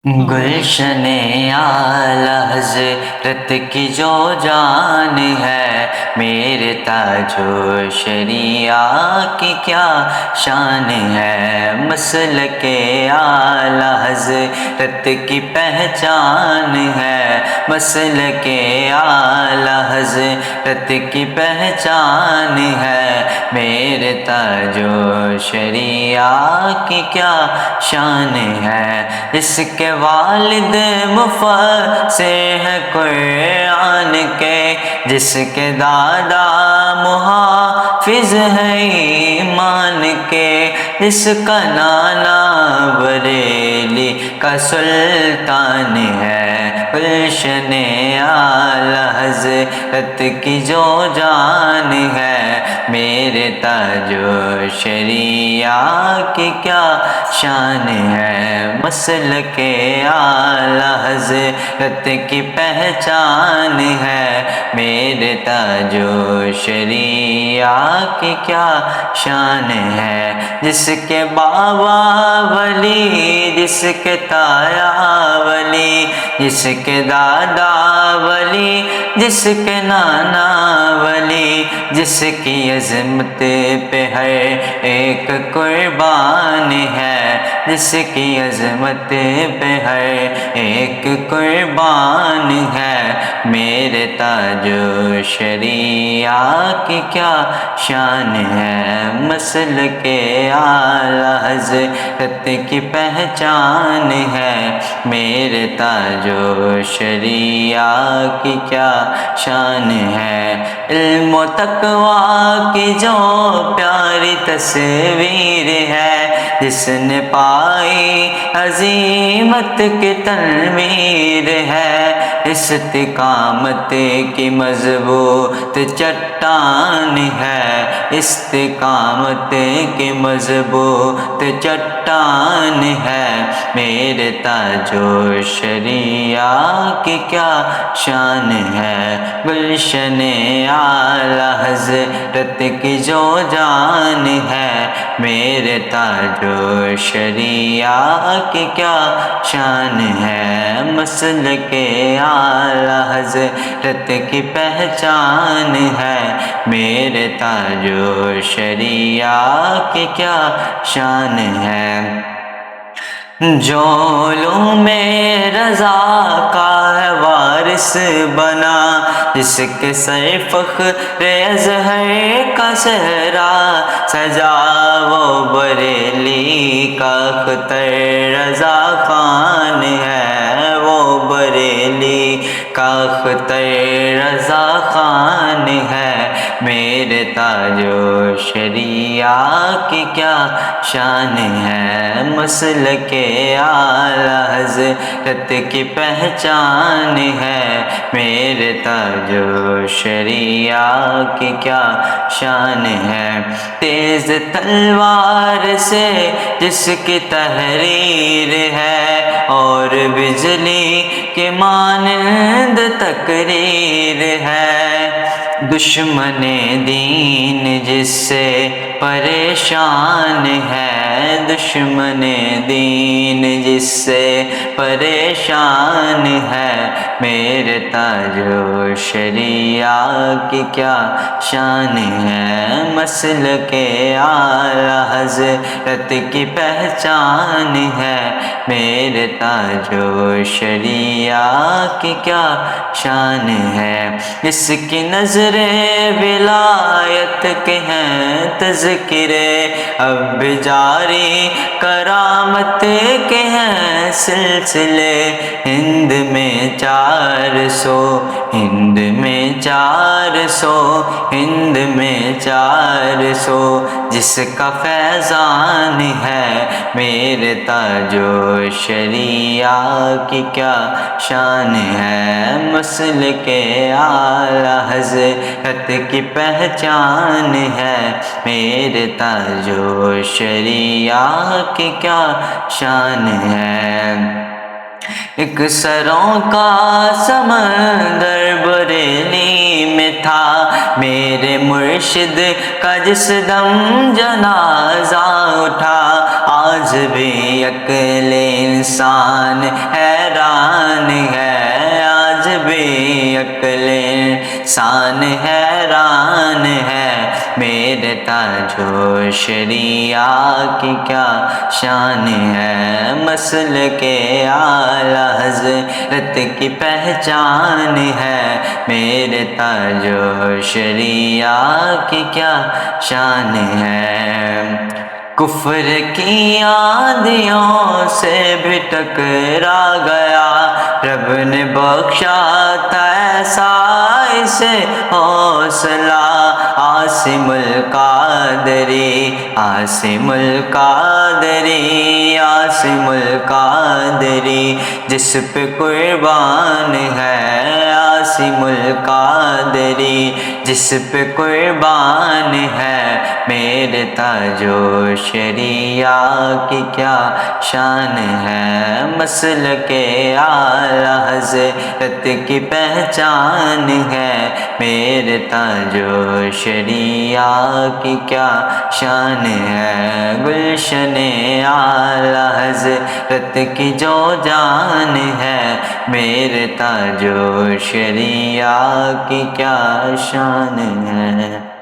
گلشن اعلی حضرت کی جو جان ہے، میرے تاج و شریعہ کی کیا شان ہے۔ مسلک اعلی حضرت کی پہچان ہے، مسلک اعلی حضرت کی پہچان ہے، میرے تاج و شریعہ کی کیا شان ہے۔ اس کے والد مفسر ہیں قرآن کے، جس کے دادا محافظ ہیں ایمان کے، جس کا نانا بریلی کا سلطان ہے۔ گلشن اعلی حضرت کی جو جان ہے، میرے تاج و شریعہ کی کیا شان ہے۔ مسلک اعلی حضرت کی پہچان ہے، میرے تاج و شریعہ کی کیا شان ہے۔ جس کے بابا ولی، جس کے تایا ولی، جس کے دادا ولی، جس کے نانا ولی، جس کی عظمت پہ ہر ایک قربان ہے، جس کی عظمت پہ ہر ایک قربان ہے، میرے تاج و شریعہ کی کیا شان ہے۔ مسلک اعلی حضرت کی پہچان ہے، میرے تاج و شریعہ کی کیا شان ہے۔ علم و تقویٰ کی جو پیاری تصویر ہے، جس نے پائی عظیمت کی تنویر ہے، استقامت کی مضبوط چٹان ہے، استقامت کی مضبوط چٹان ہے، میرے تاج و شریعہ کی کیا شان ہے۔ گلشن اعلی حضرت کی جو جان ہے، میرے تاج و شریعہ کی کیا شان ہے۔ مسلک اعلی حضرت کی پہچان ہے، میرے تاج و شریعہ کی کیا شان ہے۔ جو علوم رضا کا ہے وارث بنا، جس کے سر فخر ازہر کا صحرا سجا، وہ بریلی کا اختر رضا خان ہے، وہ بریلی کا اختر رضا خان ہے، میرے تاج و شریعہ کی کیا شان ہے۔ مسلک اعلی حضرت کی پہچان ہے، میرے تاج و شریعہ کی کیا شان ہے۔ تیز تلوار سے جس کی تحریر ہے، اور بجلی کے مانند تقریر ہے، دشمن دین جس سے پریشان ہے، دشمن دین جس سے پریشان ہے، میرے تاج و شریعہ کی کیا شان ہے۔ مسلک اعلی حضرت کی پہچان ہے، میرے تاج و شریعہ کی کیا شان ہے۔ اس کی نظر ولایت کے ہیں تذکرے، اب جاری کرامت کے ہیں سلسلے، ہند میں 400، ہند میں 400، ہند میں 400، جس کا فیضان ہے، میرے تاج و شریعہ کی کیا شان ہے۔ مسلک اعلی حضرت کی پہچان ہے، میرے تاج و شریعہ کی کیا شان ہے۔ ایک سروں کا سمندر بریلی میں تھا، میرے مرشد کا جس دم جنازہ اٹھا، آج بھی عقل انسان حیران ہے، آج بھی عقل انسان حیران ہے، میرے تاج و شریعہ کی کیا شان ہے، مسلک اعلی حضرت کی پہچان ہے، میرے تاج و شریعہ کی کیا شان ہے۔ کفر کی آندھیوں سے بھی ٹکرا گیا، رب نے بخشا تھا ایسا اسے حوصلہ، عاصم القادری عاصم القادری عاصم القادری جس پہ قربان ہے، عاصم القادری جس پہ قربان ہے، میرے تاج و شریعہ کی کیا شان ہے، مسلک اعلی حضرت کی پہچان ہے، میرے تاج و شریعہ کی کیا شان ہے، گلشن اعلی حضرت کی جو جان ہے، میرے تاج و شریعہ کی کیا شان ہے۔